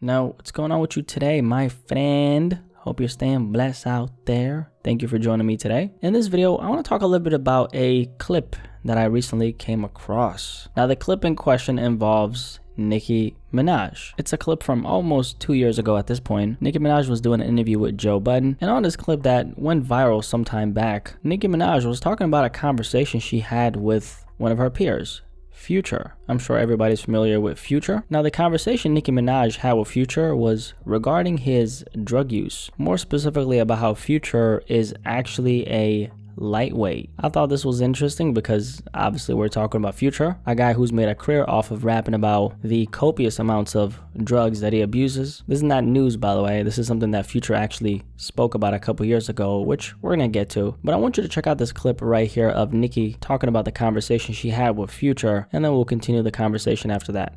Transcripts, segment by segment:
Now, what's going on with you today, my friend? Hope you're staying blessed out there. Thank you for joining me today. In this video, I want to talk a little bit about a clip that I recently came across. Now, the clip in question involves Nicki Minaj. It's a clip from almost 2 years ago at this point. Nicki Minaj was doing an interview with Joe Budden, and on this clip that went viral some time back, Nicki Minaj was talking about a conversation she had with one of her peers, Future. I'm sure everybody's familiar with Future. Now, the conversation Nicki Minaj had with Future was regarding his drug use, more specifically about how Future is actually a lightweight. I thought this was interesting because obviously we're talking about Future, a guy who's made a career off of rapping about the copious amounts of drugs that he abuses. This is not news, by the way. This is something that Future actually spoke about a couple years ago, which we're gonna get to. But I want you to check out this clip right here of Nicki talking about the conversation she had with Future, and then we'll continue the conversation after that.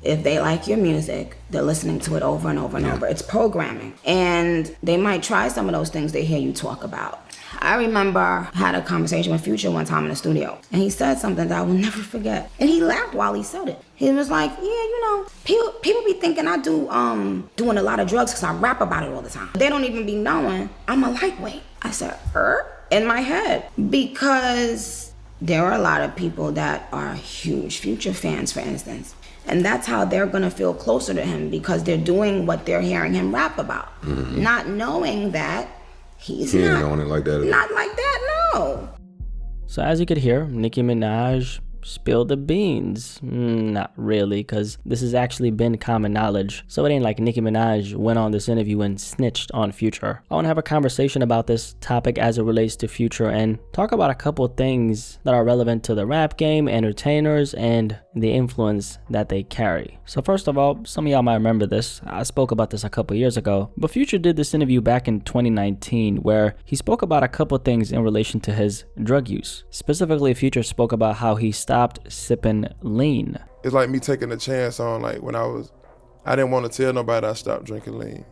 If they like your music, they're listening to it over and over and over. It's programming. And they might try some of those things they hear you talk about. I remember I had a conversation with Future one time in the studio, and he said something that I will never forget. And he laughed while he said it. He was like, yeah, you know, people be thinking I do doing a lot of drugs because I rap about it all the time. They don't even be knowing I'm a lightweight. I said, in my head, because there are a lot of people that are huge Future fans, for instance. And that's how they're gonna feel closer to him, because they're doing what they're hearing him rap about. Not knowing that he's not on it like that. Not like that, no. So as you could hear, Nicki Minaj spilled the beans. Not really, because this has actually been common knowledge. So it ain't like Nicki Minaj went on this interview and snitched on Future. I want to have a conversation about this topic as it relates to Future and talk about a couple things that are relevant to the rap game, entertainers, and the influence that they carry. So first of all, some of y'all might remember this. I spoke about this a couple years ago, but Future did this interview back in 2019 where he spoke about a couple things in relation to his drug use. Specifically, Future spoke about how he stopped sipping lean. It's like me taking a chance on, like, when I didn't want to tell nobody I stopped drinking lean.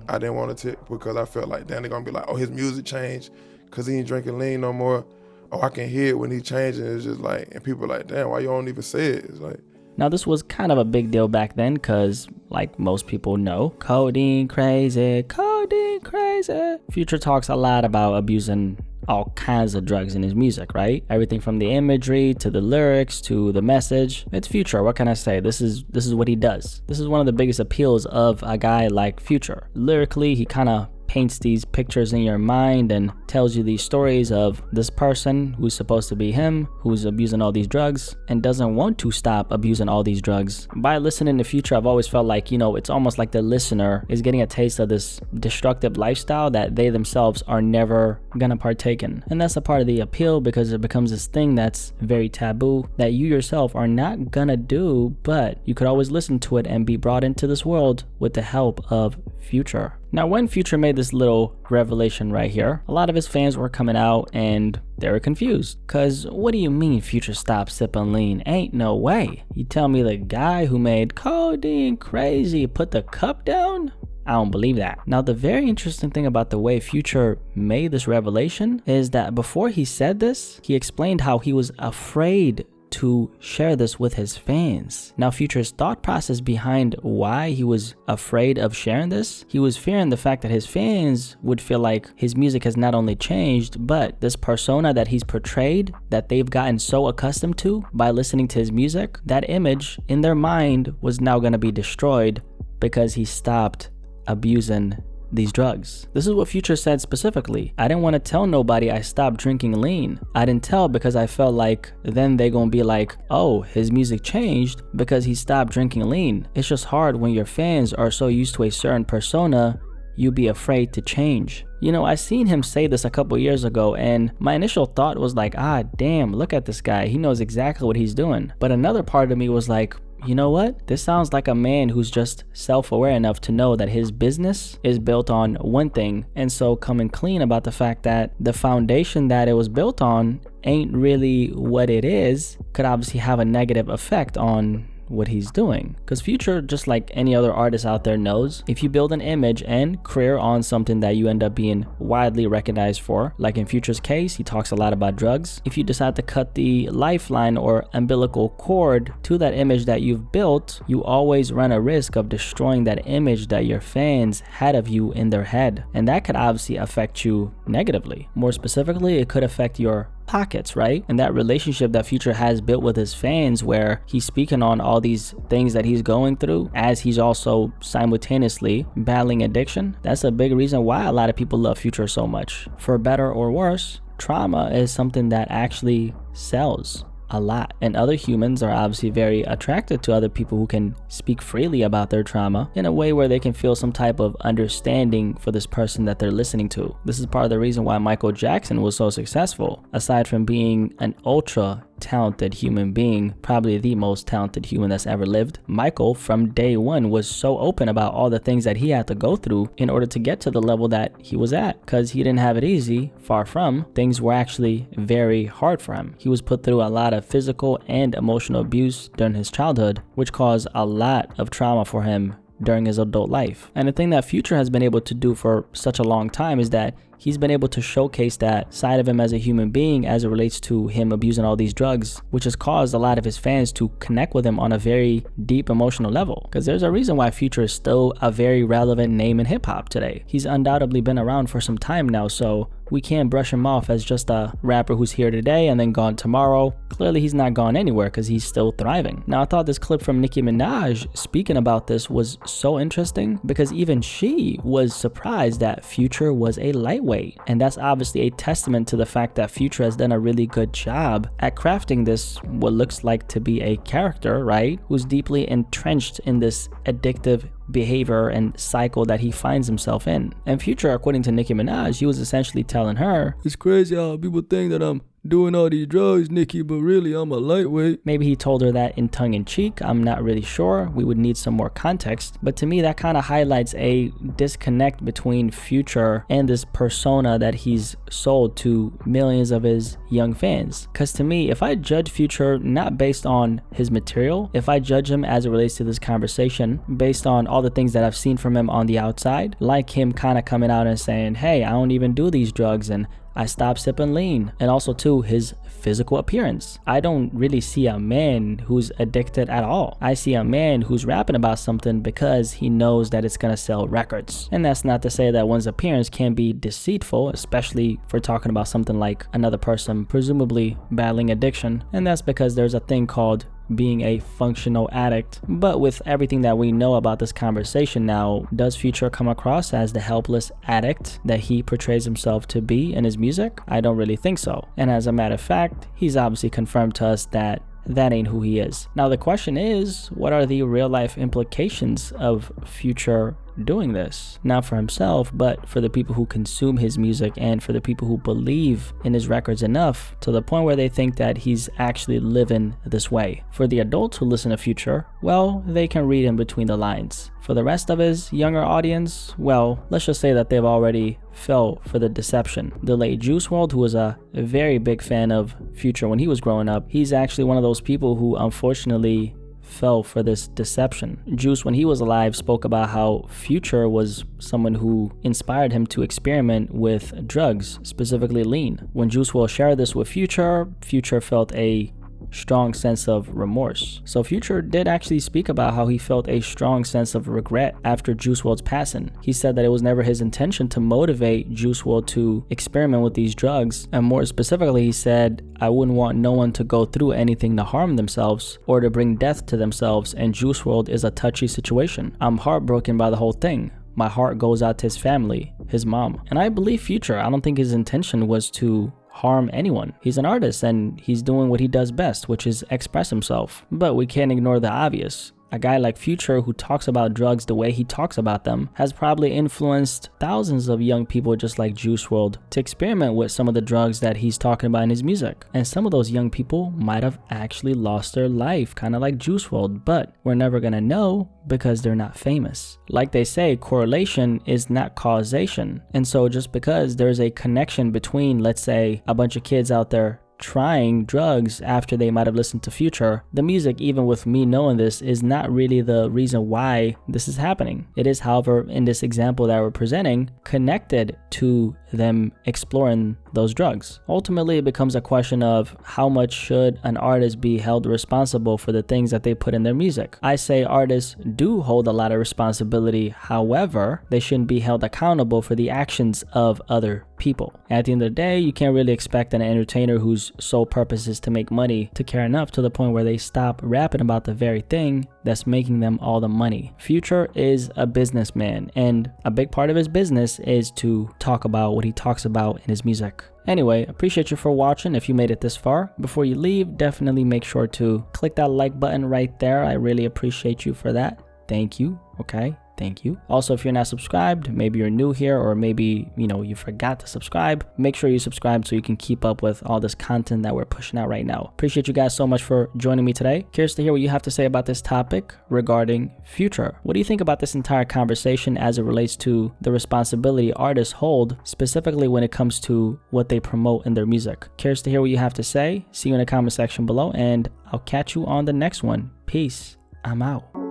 I didn't want to tell, because I felt like, damn, they're gonna be like, oh, his music changed because he ain't drinking lean no more. Oh, I can hear it when he changing. It's just like, and people are like, damn, why you don't even say it? It's like. Now, this was kind of a big deal back then because, like most people know, codeine crazy, codeine crazy. Future talks a lot about abusing all kinds of drugs in his music, right? Everything from the imagery to the lyrics to the message. It's Future. What can I say? This is what he does. This is one of the biggest appeals of a guy like Future. Lyrically, he kind of paints these pictures in your mind and tells you these stories of this person who's supposed to be him, who's abusing all these drugs and doesn't want to stop abusing all these drugs. By listening to Future, I've always felt like, you know, it's almost like the listener is getting a taste of this destructive lifestyle that they themselves are never gonna partake in. And that's a part of the appeal, because it becomes this thing that's very taboo that you yourself are not gonna do, but you could always listen to it and be brought into this world with the help of Future. Now, when Future made this little revelation right here, a lot of his fans were coming out and they were confused. Cause what do you mean Future stopped sipping lean? Ain't no way. You tell me the guy who made codeine crazy put the cup down? I don't believe that. Now, the very interesting thing about the way Future made this revelation is that before he said this, he explained how he was afraid to share this with his fans. Now, Future's thought process behind why he was afraid of sharing this, he was fearing the fact that his fans would feel like his music has not only changed, but this persona that he's portrayed, that they've gotten so accustomed to by listening to his music, that image in their mind was now going to be destroyed because he stopped abusing these drugs. This is what Future said specifically. I didn't want to tell nobody I stopped drinking lean. I didn't tell because I felt like then they gonna be like, oh, his music changed because he stopped drinking lean. It's just hard when your fans are so used to a certain persona, you be afraid to change. You know, I seen him say this a couple years ago, and my initial thought was like, ah, damn, look at this guy. He knows exactly what he's doing. But another part of me was like, you know what? This sounds like a man who's just self-aware enough to know that his business is built on one thing, and so coming clean about the fact that the foundation that it was built on ain't really what it is could obviously have a negative effect on what he's doing. Because Future, just like any other artist out there, knows if you build an image and career on something that you end up being widely recognized for, like in Future's case, he talks a lot about drugs. If you decide to cut the lifeline or umbilical cord to that image that you've built, you always run a risk of destroying that image that your fans had of you in their head. And that could obviously affect you negatively. More specifically, it could affect your pockets, right? And that relationship that Future has built with his fans, where he's speaking on all these things that he's going through as he's also simultaneously battling addiction, that's a big reason why a lot of people love Future so much. For better or worse, trauma is something that actually sells a lot, and other humans are obviously very attracted to other people who can speak freely about their trauma in a way where they can feel some type of understanding for this person that they're listening to. This is part of the reason why Michael Jackson was so successful. Aside from being an ultra talented human being, probably the most talented human that's ever lived, Michael from day one was so open about all the things that he had to go through in order to get to the level that he was at, because he didn't have it easy. Far from. Things were actually very hard for him. He was put through a lot of physical and emotional abuse during his childhood, which caused a lot of trauma for him during his adult life. And the thing that Future has been able to do for such a long time is that he's been able to showcase that side of him as a human being as it relates to him abusing all these drugs, which has caused a lot of his fans to connect with him on a very deep emotional level. Because there's a reason why Future is still a very relevant name in hip-hop today. He's undoubtedly been around for some time now, so we can't brush him off as just a rapper who's here today and then gone tomorrow. Clearly he's not gone anywhere because he's still thriving. Now, I thought this clip from Nicki Minaj speaking about this was so interesting because even she was surprised that Future was a lightweight. And that's obviously a testament to the fact that Future has done a really good job at crafting this, what looks like to be a character, right? Who's deeply entrenched in this addictive behavior and cycle that he finds himself in. And Future, according to Nicki Minaj, he was essentially telling her, "It's crazy how people think that I'm doing all these drugs, Nicki, but really I'm a lightweight." Maybe he told her that in tongue-in-cheek. I'm not really sure. We would need some more context. But to me, that kind of highlights a disconnect between Future and this persona that he's sold to millions of his young fans. Because to me, if I judge Future not based on his material, if I judge him as it relates to this conversation based on all the things that I've seen from him on the outside, like him kind of coming out and saying, "Hey, I don't even do these drugs, and I stopped sipping lean," and also too his physical appearance. I don't really see a man who's addicted at all. I see a man who's rapping about something because he knows that it's gonna sell records. And that's not to say that one's appearance can be deceitful, especially if we're talking about something like another person presumably battling addiction. And that's because there's a thing called being a functional addict. But with everything that we know about this conversation now, does Future come across as the helpless addict that he portrays himself to be in his music? I don't really think so. And as a matter of fact, he's obviously confirmed to us that that ain't who he is. Now the question is, what are the real life implications of Future doing this? Not for himself, but for the people who consume his music and for the people who believe in his records enough to the point where they think that he's actually living this way. For the adults who listen to Future, well, they can read in between the lines. For the rest of his younger audience, well, let's just say that they've already fell for the deception. The late Juice WRLD, who was a very big fan of Future when he was growing up, he's actually one of those people who unfortunately fell for this deception. Juice, when he was alive, spoke about how Future was someone who inspired him to experiment with drugs, specifically lean. When Juice WRLD shared this with Future, Future felt a strong sense of remorse. So Future did actually speak about how he felt a strong sense of regret after Juice WRLD's passing. He said that it was never his intention to motivate Juice WRLD to experiment with these drugs, and more specifically he said, "I wouldn't want no one to go through anything to harm themselves or to bring death to themselves, and Juice WRLD is a touchy situation. I'm heartbroken by the whole thing. My heart goes out to his family, his mom." And I believe Future. I don't think his intention was to harm anyone. He's an artist and he's doing what he does best, which is express himself. But we can't ignore the obvious. A guy like Future, who talks about drugs the way he talks about them, has probably influenced thousands of young people just like Juice WRLD to experiment with some of the drugs that he's talking about in his music. And some of those young people might have actually lost their life, kind of like Juice WRLD, but we're never gonna know because they're not famous. Like they say, correlation is not causation. And so just because there's a connection between, let's say, a bunch of kids out there trying drugs after they might have listened to Future, the music, even with me knowing this, is not really the reason why this is happening. It is, however, in this example that we're presenting, connected to them exploring those drugs. Ultimately, it becomes a question of how much should an artist be held responsible for the things that they put in their music. I say artists do hold a lot of responsibility, however, they shouldn't be held accountable for the actions of other people. At the end of the day, you can't really expect an entertainer whose sole purpose is to make money to care enough to the point where they stop rapping about the very thing that's making them all the money. Future is a businessman, and a big part of his business is to talk about what he talks about in his music. Anyway, appreciate you for watching. If you made it this far, before you leave, definitely make sure to click that like button right there. I really appreciate you for that. Thank you. Okay. Thank you. Also, if you're not subscribed, maybe you're new here, or maybe, you forgot to subscribe, make sure you subscribe so you can keep up with all this content that we're pushing out right now. Appreciate you guys so much for joining me today. Curious to hear what you have to say about this topic regarding Future. What do you think about this entire conversation as it relates to the responsibility artists hold, specifically when it comes to what they promote in their music? Curious to hear what you have to say. See you in the comment section below, and I'll catch you on the next one. Peace. I'm out.